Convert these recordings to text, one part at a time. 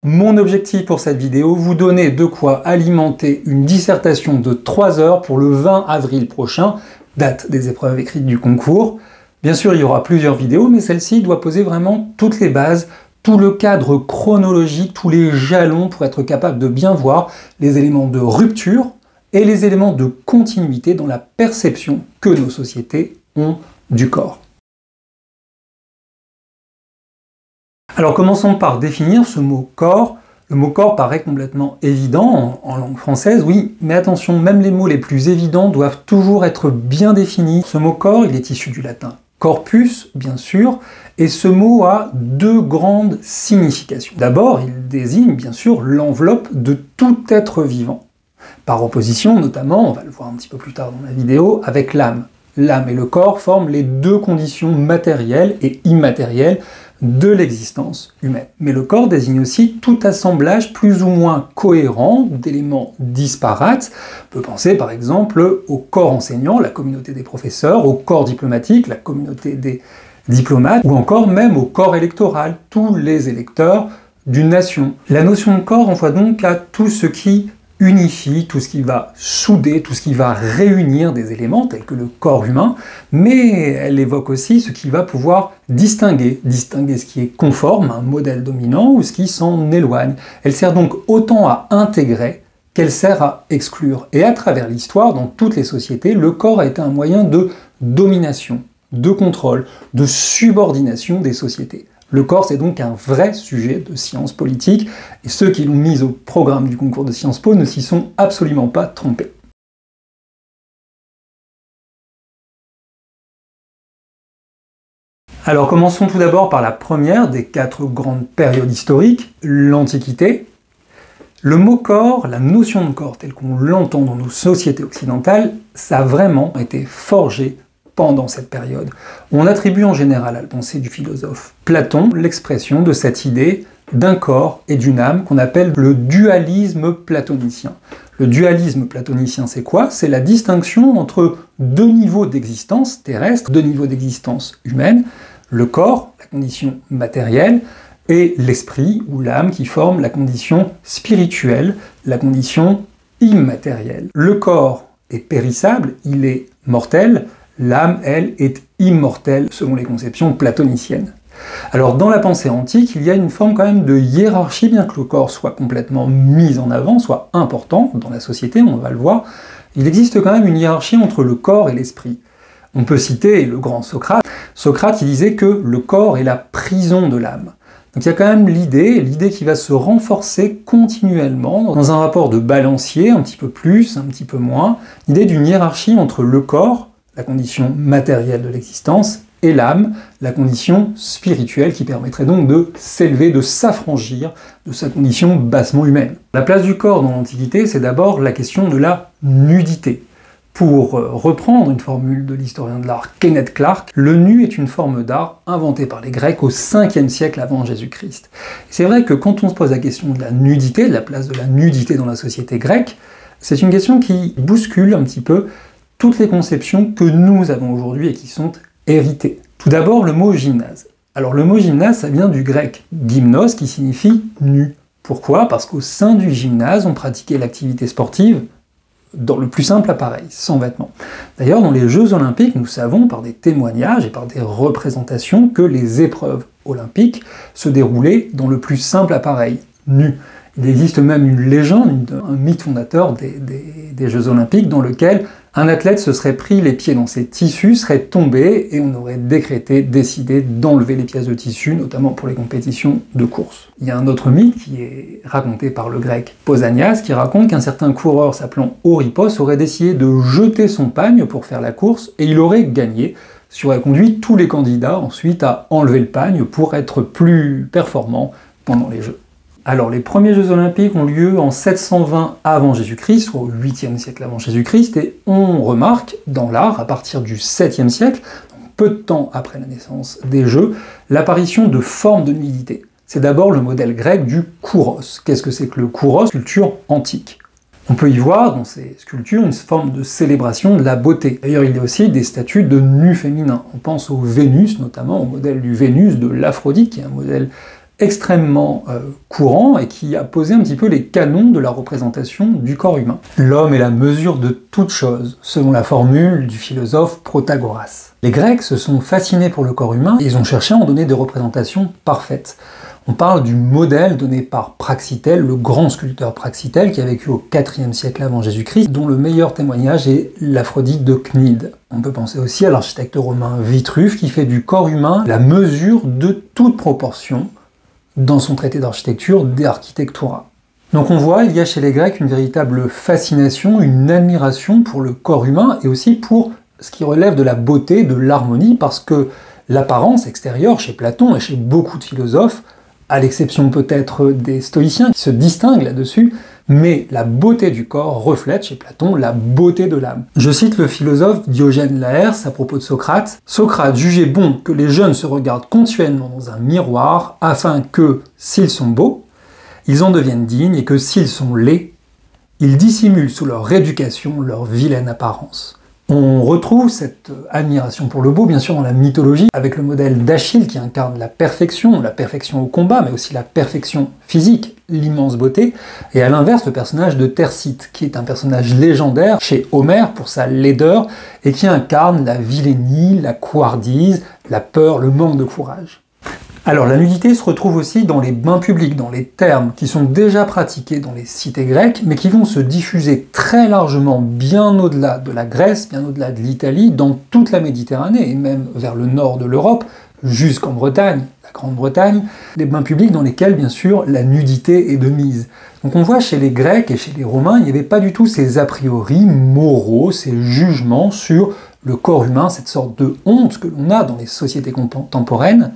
Mon objectif pour cette vidéo, vous donner de quoi alimenter une dissertation de 3 heures pour le 20 avril prochain, date des épreuves écrites du concours. Bien sûr, il y aura plusieurs vidéos, mais celle-ci doit poser vraiment toutes les bases, tout le cadre chronologique, tous les jalons pour être capable de bien voir les éléments de rupture et les éléments de continuité dans la perception que nos sociétés ont du corps. Alors commençons par définir ce mot corps. Le mot corps paraît complètement évident en langue française, oui, mais attention, même les mots les plus évidents doivent toujours être bien définis. Ce mot corps, il est issu du latin corpus, bien sûr, et ce mot a deux grandes significations. D'abord, il désigne bien sûr l'enveloppe de tout être vivant, par opposition notamment, on va le voir un petit peu plus tard dans la vidéo, avec l'âme. L'âme et le corps forment les deux conditions matérielles et immatérielles de l'existence humaine. Mais le corps désigne aussi tout assemblage plus ou moins cohérent d'éléments disparates. On peut penser par exemple au corps enseignant, la communauté des professeurs, au corps diplomatique, la communauté des diplomates, ou encore même au corps électoral, tous les électeurs d'une nation. La notion de corps envoie donc à tout ce qui unifie, tout ce qui va souder, tout ce qui va réunir des éléments tels que le corps humain, mais elle évoque aussi ce qui va pouvoir distinguer ce qui est conforme à un modèle dominant ou ce qui s'en éloigne. Elle sert donc autant à intégrer qu'elle sert à exclure. Et à travers l'histoire, dans toutes les sociétés, le corps a été un moyen de domination, de contrôle, de subordination des sociétés. Le corps, c'est donc un vrai sujet de sciences politiques, et ceux qui l'ont mis au programme du concours de Sciences Po ne s'y sont absolument pas trompés. Alors commençons tout d'abord par la première des 4 grandes périodes historiques, l'Antiquité. Le mot corps, la notion de corps telle qu'on l'entend dans nos sociétés occidentales, ça a vraiment été forgé pendant cette période. On attribue en général à la pensée du philosophe Platon l'expression de cette idée d'un corps et d'une âme qu'on appelle le dualisme platonicien. Le dualisme platonicien, c'est quoi? C'est la distinction entre deux niveaux d'existence terrestre, deux niveaux d'existence humaine, le corps, la condition matérielle, et l'esprit ou l'âme qui forme la condition spirituelle, la condition immatérielle. Le corps est périssable, il est mortel. L'âme, elle, est immortelle selon les conceptions platoniciennes. Alors dans la pensée antique, il y a une forme quand même de hiérarchie, bien que le corps soit complètement mis en avant, soit important dans la société, on va le voir, il existe quand même une hiérarchie entre le corps et l'esprit. On peut citer le grand Socrate. Socrate, il disait que le corps est la prison de l'âme. Donc il y a quand même l'idée qui va se renforcer continuellement dans un rapport de balancier, un petit peu plus, un petit peu moins, l'idée d'une hiérarchie entre le corps, la condition matérielle de l'existence, et l'âme, la condition spirituelle qui permettrait donc de s'élever, de s'affranchir de sa condition bassement humaine. La place du corps dans l'Antiquité, c'est d'abord la question de la nudité. Pour reprendre une formule de l'historien de l'art Kenneth Clark, le nu est une forme d'art inventée par les Grecs au 5e siècle avant Jésus-Christ. C'est vrai que quand on se pose la question de la nudité, de la place de la nudité dans la société grecque, c'est une question qui bouscule un petit peu toutes les conceptions que nous avons aujourd'hui et qui sont héritées. Tout d'abord, le mot gymnase. Alors le mot gymnase, ça vient du grec gymnos, qui signifie nu. Pourquoi? Parce qu'au sein du gymnase, on pratiquait l'activité sportive dans le plus simple appareil, sans vêtements. D'ailleurs, dans les Jeux Olympiques, nous savons par des témoignages et par des représentations que les épreuves olympiques se déroulaient dans le plus simple appareil, nu. Il existe même une légende, un mythe fondateur des Jeux Olympiques dans lequel un athlète se serait pris les pieds dans ses tissus, serait tombé et on aurait décidé d'enlever les pièces de tissu, notamment pour les compétitions de course. Il y a un autre mythe qui est raconté par le grec Pausanias qui raconte qu'un certain coureur s'appelant Euripos aurait décidé de jeter son pagne pour faire la course et il aurait gagné, ce qui aurait conduit tous les candidats ensuite à enlever le pagne pour être plus performants pendant les Jeux. Alors, les premiers Jeux Olympiques ont lieu en 720 avant Jésus-Christ, soit au 8e siècle avant Jésus-Christ, et on remarque dans l'art, à partir du 7e siècle, donc peu de temps après la naissance des Jeux, l'apparition de formes de nudité. C'est d'abord le modèle grec du kouros. Qu'est-ce que c'est que le kouros? Sculpture antique. On peut y voir dans ces sculptures une forme de célébration de la beauté. D'ailleurs, il y a aussi des statues de nus féminins. On pense au Vénus, notamment au modèle du Vénus de l'Aphrodite, qui est un modèle extrêmement courant et qui a posé un petit peu les canons de la représentation du corps humain. L'homme est la mesure de toute chose, selon la formule du philosophe Protagoras. Les Grecs se sont fascinés pour le corps humain et ils ont cherché à en donner des représentations parfaites. On parle du modèle donné par Praxitèle, le grand sculpteur Praxitèle qui a vécu au IVe siècle avant Jésus-Christ, dont le meilleur témoignage est l'Aphrodite de Cnide. On peut penser aussi à l'architecte romain Vitruve qui fait du corps humain la mesure de toute proportion dans son traité d'architecture De Architectura. Donc on voit, il y a chez les Grecs une véritable fascination, une admiration pour le corps humain et aussi pour ce qui relève de la beauté, de l'harmonie, parce que l'apparence extérieure chez Platon et chez beaucoup de philosophes, à l'exception peut-être des stoïciens qui se distinguent là-dessus, mais la beauté du corps reflète chez Platon la beauté de l'âme. Je cite le philosophe Diogène Laërce à propos de Socrate. « Socrate jugeait bon que les jeunes se regardent continuellement dans un miroir afin que, s'ils sont beaux, ils en deviennent dignes et que s'ils sont laids, ils dissimulent sous leur rééducation leur vilaine apparence. » On retrouve cette admiration pour le beau, bien sûr, dans la mythologie, avec le modèle d'Achille qui incarne la perfection au combat, mais aussi la perfection physique, l'immense beauté, et à l'inverse, le personnage de Thersites, qui est un personnage légendaire chez Homère pour sa laideur, et qui incarne la vilainie, la couardise, la peur, le manque de courage. Alors la nudité se retrouve aussi dans les bains publics, dans les thermes, qui sont déjà pratiqués dans les cités grecques, mais qui vont se diffuser très largement bien au-delà de la Grèce, bien au-delà de l'Italie, dans toute la Méditerranée, et même vers le nord de l'Europe, jusqu'en Bretagne, la Grande-Bretagne, des bains publics dans lesquels, bien sûr, la nudité est de mise. Donc on voit chez les Grecs et chez les Romains, il n'y avait pas du tout ces a priori moraux, ces jugements sur le corps humain, cette sorte de honte que l'on a dans les sociétés contemporaines,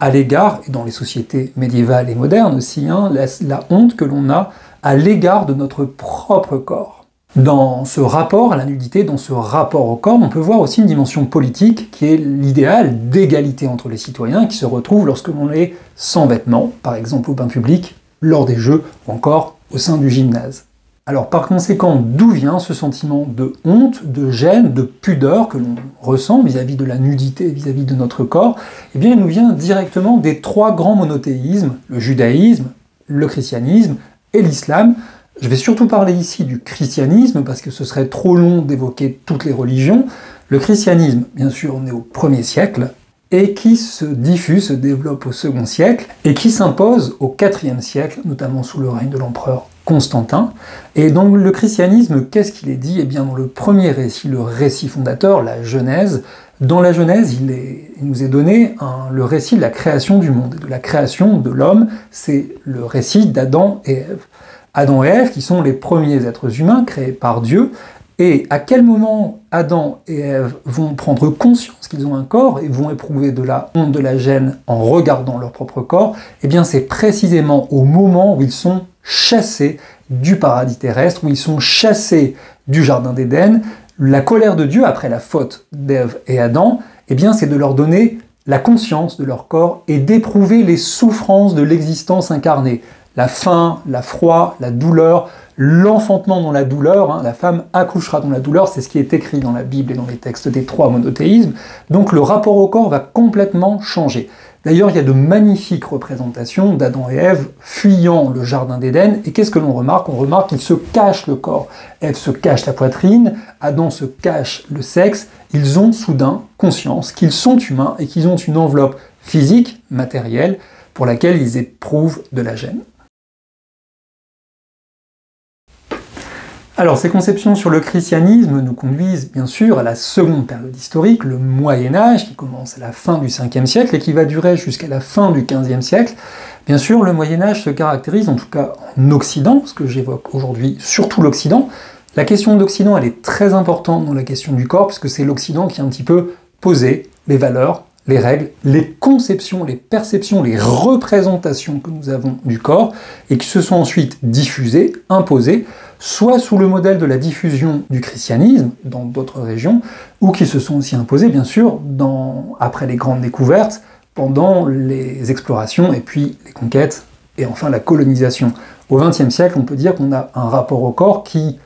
à l'égard, et dans les sociétés médiévales et modernes aussi, la honte que l'on a à l'égard de notre propre corps. Dans ce rapport à la nudité, dans ce rapport au corps, on peut voir aussi une dimension politique qui est l'idéal d'égalité entre les citoyens qui se retrouve lorsque l'on est sans vêtements, par exemple au bain public, lors des jeux, ou encore au sein du gymnase. Alors par conséquent, d'où vient ce sentiment de honte, de gêne, de pudeur que l'on ressent vis-à-vis de la nudité, vis-à-vis de notre corps? Eh bien, il nous vient directement des trois grands monothéismes, le judaïsme, le christianisme et l'islam. Je vais surtout parler ici du christianisme, parce que ce serait trop long d'évoquer toutes les religions. Le christianisme, bien sûr, on est au 1er siècle, et qui se diffuse, se développe au 2e siècle, et qui s'impose au 4e siècle, notamment sous le règne de l'empereur Constantin. Et dans le christianisme, qu'est-ce qu'il est dit? Eh bien, dans le premier récit, le récit fondateur, la Genèse, dans la Genèse, il nous est donné le récit de la création du monde, de la création de l'homme. C'est le récit d'Adam et Ève. Adam et Ève, qui sont les premiers êtres humains créés par Dieu, et à quel moment Adam et Ève vont prendre conscience qu'ils ont un corps et vont éprouver de la honte, de la gêne en regardant leur propre corps? Eh bien, c'est précisément au moment où ils sont chassés du paradis terrestre, où ils sont chassés du jardin d'Éden. La colère de Dieu, après la faute d'Ève et Adam, eh bien, c'est de leur donner la conscience de leur corps et d'éprouver les souffrances de l'existence incarnée. La faim, la froid, la douleur, l'enfantement dans la douleur, la femme accouchera dans la douleur, c'est ce qui est écrit dans la Bible et dans les textes des trois monothéismes. Donc le rapport au corps va complètement changer. D'ailleurs, il y a de magnifiques représentations d'Adam et Ève fuyant le jardin d'Éden, et qu'est-ce que l'on remarque? On remarque qu'ils se cachent le corps. Ève se cache la poitrine, Adam se cache le sexe. Ils ont soudain conscience qu'ils sont humains et qu'ils ont une enveloppe physique, matérielle, pour laquelle ils éprouvent de la gêne. Alors, ces conceptions sur le christianisme nous conduisent bien sûr à la seconde période historique, le Moyen-Âge, qui commence à la fin du 5e siècle et qui va durer jusqu'à la fin du 15e siècle. Bien sûr, le Moyen-Âge se caractérise, en tout cas en Occident, ce que j'évoque aujourd'hui, surtout l'Occident. La question d'Occident, elle est très importante dans la question du corps, puisque c'est l'Occident qui a un petit peu posé les valeurs, les règles, les conceptions, les perceptions, les représentations que nous avons du corps, et qui se sont ensuite diffusées, imposées, soit sous le modèle de la diffusion du christianisme dans d'autres régions, ou qui se sont aussi imposées, bien sûr, après les grandes découvertes, pendant les explorations, et puis les conquêtes, et enfin la colonisation. Au XXe siècle, on peut dire qu'on a un rapport au corps qui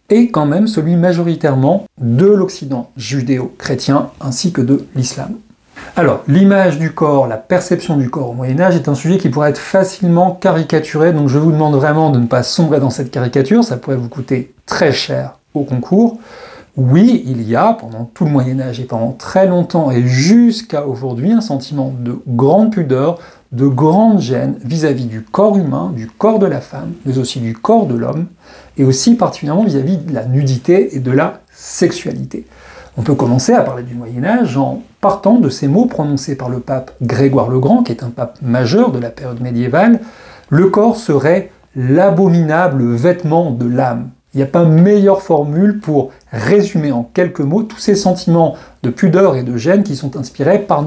est quand même celui majoritairement de l'Occident judéo-chrétien, ainsi que de l'islam. Alors, l'image du corps, la perception du corps au Moyen-Âge est un sujet qui pourrait être facilement caricaturé, donc je vous demande vraiment de ne pas sombrer dans cette caricature, ça pourrait vous coûter très cher au concours. Oui, il y a, pendant tout le Moyen-Âge et pendant très longtemps et jusqu'à aujourd'hui, un sentiment de grande pudeur, de grande gêne vis-à-vis du corps humain, du corps de la femme, mais aussi du corps de l'homme, et aussi particulièrement vis-à-vis de la nudité et de la sexualité. On peut commencer à parler du Moyen-Âge en partant de ces mots prononcés par le pape Grégoire le Grand, qui est un pape majeur de la période médiévale. Le corps serait l'abominable vêtement de l'âme. Il n'y a pas meilleure formule pour résumer en quelques mots tous ces sentiments de pudeur et de gêne qui sont inspirés par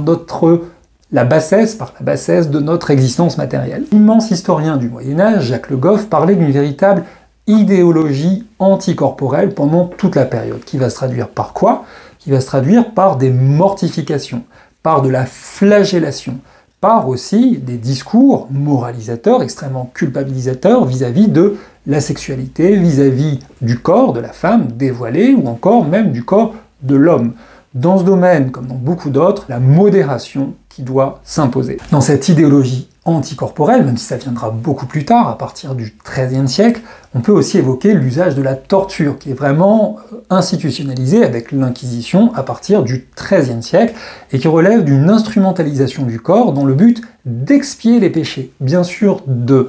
la bassesse de notre existence matérielle. L'immense historien du Moyen-Âge, Jacques Le Goff, parlait d'une véritable idéologie anticorporelle pendant toute la période, qui va se traduire par quoi? Qui va se traduire par des mortifications, par de la flagellation, par aussi des discours moralisateurs, extrêmement culpabilisateurs vis-à-vis de la sexualité, vis-à-vis du corps de la femme dévoilé, ou encore même du corps de l'homme. Dans ce domaine, comme dans beaucoup d'autres, la modération qui doit s'imposer. Dans cette idéologie anticorporelle, même si ça viendra beaucoup plus tard, à partir du XIIIe siècle, on peut aussi évoquer l'usage de la torture, qui est vraiment institutionnalisé avec l'Inquisition à partir du XIIIe siècle, et qui relève d'une instrumentalisation du corps dans le but d'expier les péchés. Bien sûr, de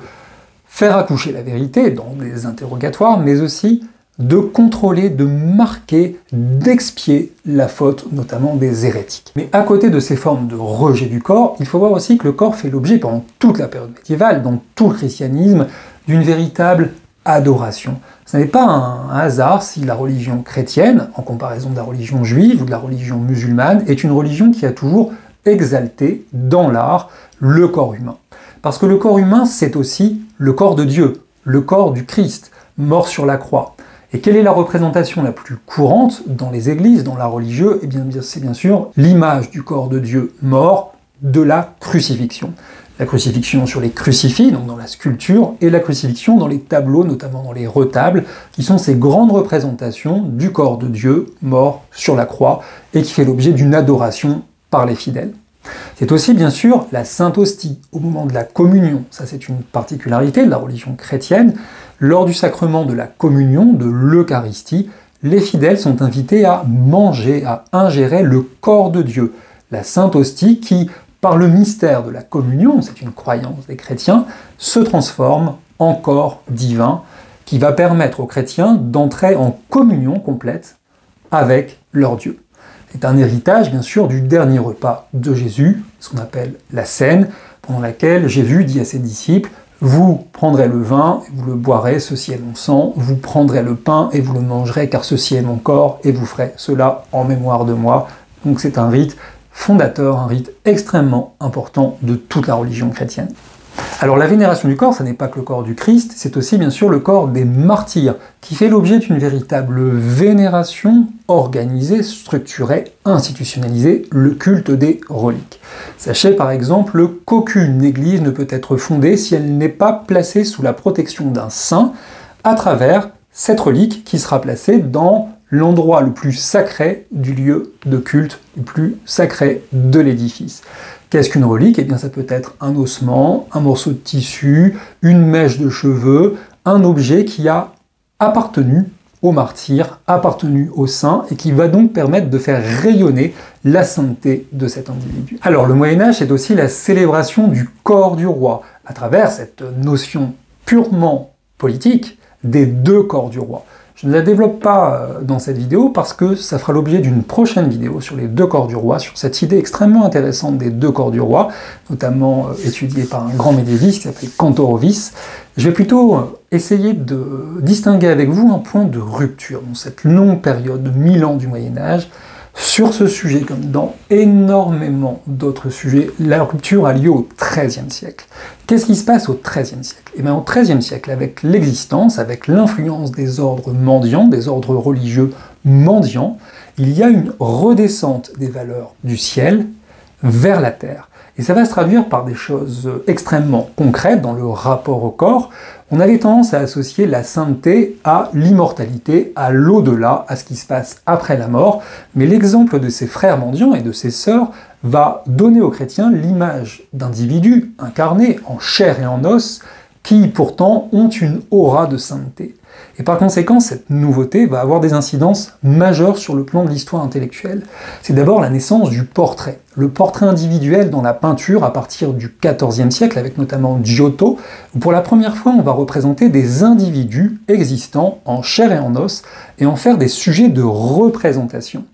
faire accoucher la vérité dans des interrogatoires, mais aussi de contrôler, de marquer, d'expier la faute, notamment des hérétiques. Mais à côté de ces formes de rejet du corps, il faut voir aussi que le corps fait l'objet, pendant toute la période médiévale, dans tout le christianisme, d'une véritable adoration. Ce n'est pas un hasard si la religion chrétienne, en comparaison de la religion juive ou de la religion musulmane, est une religion qui a toujours exalté, dans l'art, le corps humain. Parce que le corps humain, c'est aussi le corps de Dieu, le corps du Christ, mort sur la croix. Et quelle est la représentation la plus courante dans les églises, dans l'art religieux? Eh bien, c'est bien sûr l'image du corps de Dieu mort de la crucifixion. La crucifixion sur les crucifix, donc dans la sculpture, et la crucifixion dans les tableaux, notamment dans les retables, qui sont ces grandes représentations du corps de Dieu mort sur la croix, et qui fait l'objet d'une adoration par les fidèles. C'est aussi bien sûr la Sainte Hostie, au moment de la communion. Ça, c'est une particularité de la religion chrétienne. Lors du sacrement de la communion, de l'Eucharistie, les fidèles sont invités à manger, à ingérer le corps de Dieu. La Sainte Hostie qui, par le mystère de la communion, c'est une croyance des chrétiens, se transforme en corps divin qui va permettre aux chrétiens d'entrer en communion complète avec leur Dieu. C'est un héritage, bien sûr, du dernier repas de Jésus, ce qu'on appelle la scène, pendant laquelle Jésus dit à ses disciples « Vous prendrez le vin, et vous le boirez, ceci est mon sang, vous prendrez le pain, et vous le mangerez, car ceci est mon corps, et vous ferez cela en mémoire de moi. » Donc c'est un rite fondateur, un rite extrêmement important de toute la religion chrétienne. Alors la vénération du corps, ça n'est pas que le corps du Christ, c'est aussi bien sûr le corps des martyrs, qui fait l'objet d'une véritable vénération organisée, structurée, institutionnalisée, le culte des reliques. Sachez par exemple qu'aucune église ne peut être fondée si elle n'est pas placée sous la protection d'un saint, à travers cette relique qui sera placée dans l'endroit le plus sacré du lieu de culte, le plus sacré de l'édifice. Qu'est-ce qu'une relique? Eh bien ça peut être un ossement, un morceau de tissu, une mèche de cheveux, un objet qui a appartenu au martyr, appartenu au saint, et qui va donc permettre de faire rayonner la sainteté de cet individu. Alors le Moyen-Âge, c'est aussi la célébration du corps du roi, à travers cette notion purement politique des deux corps du roi. Je ne la développe pas dans cette vidéo parce que ça fera l'objet d'une prochaine vidéo sur les deux corps du roi, sur cette idée extrêmement intéressante des deux corps du roi, notamment étudiée par un grand médiéviste qui s'appelle Cantorovis. Je vais plutôt essayer de distinguer avec vous un point de rupture dans cette longue période de 1000 ans du Moyen-Âge. Sur ce sujet, comme dans énormément d'autres sujets, la rupture a lieu au XIIIe siècle. Qu'est-ce qui se passe au XIIIe siècle? Eh bien, au XIIIe siècle, avec l'existence, avec l'influence des ordres mendiants, des ordres religieux mendiants, il y a une redescente des valeurs du ciel vers la terre. Et ça va se traduire par des choses extrêmement concrètes dans le rapport au corps. On avait tendance à associer la sainteté à l'immortalité, à l'au-delà, à ce qui se passe après la mort, mais l'exemple de ces frères mendiants et de ces sœurs va donner aux chrétiens l'image d'individus incarnés en chair et en os, qui pourtant ont une aura de sainteté. Et par conséquent, cette nouveauté va avoir des incidences majeures sur le plan de l'histoire intellectuelle. C'est d'abord la naissance du portrait. Le portrait individuel dans la peinture à partir du XIVe siècle, avec notamment Giotto, où pour la première fois on va représenter des individus existants en chair et en os, et en faire des sujets de représentation.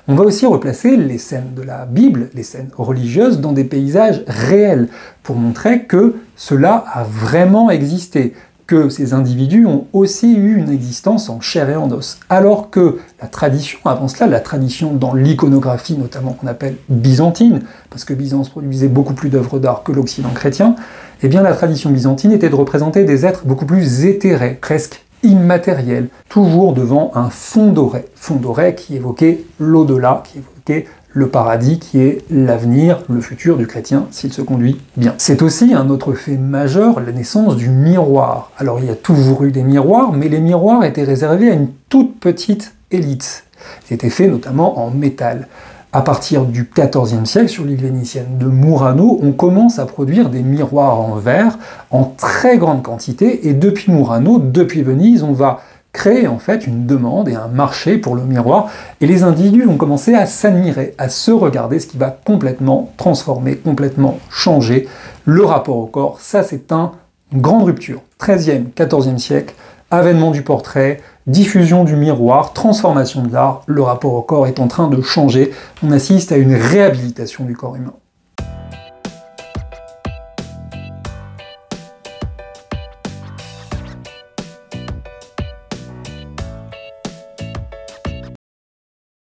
On va aussi replacer les scènes de la Bible, les scènes religieuses, dans des paysages réels, pour montrer que cela a vraiment existé, que ces individus ont aussi eu une existence en chair et en os. Alors que la tradition, avant cela, la tradition dans l'iconographie notamment qu'on appelle byzantine, parce que Byzance produisait beaucoup plus d'œuvres d'art que l'Occident chrétien, eh bien la tradition byzantine était de représenter des êtres beaucoup plus éthérés, presque immatériel, toujours devant un fond doré qui évoquait l'au-delà, qui évoquait le paradis, qui est l'avenir, le futur du chrétien, s'il se conduit bien. C'est aussi un autre fait majeur, la naissance du miroir. Alors il y a toujours eu des miroirs, mais les miroirs étaient réservés à une toute petite élite. Ils étaient faits notamment en métal. À partir du XIVe siècle, sur l'île vénitienne de Murano, on commence à produire des miroirs en verre en très grande quantité, et depuis Murano, depuis Venise, on va créer en fait une demande et un marché pour le miroir, et les individus vont commencer à s'admirer, à se regarder, ce qui va complètement transformer, complètement changer le rapport au corps. Ça, c'est une grande rupture. 13e, 14e siècle, avènement du portrait, diffusion du miroir, transformation de l'art, le rapport au corps est en train de changer. On assiste à une réhabilitation du corps humain.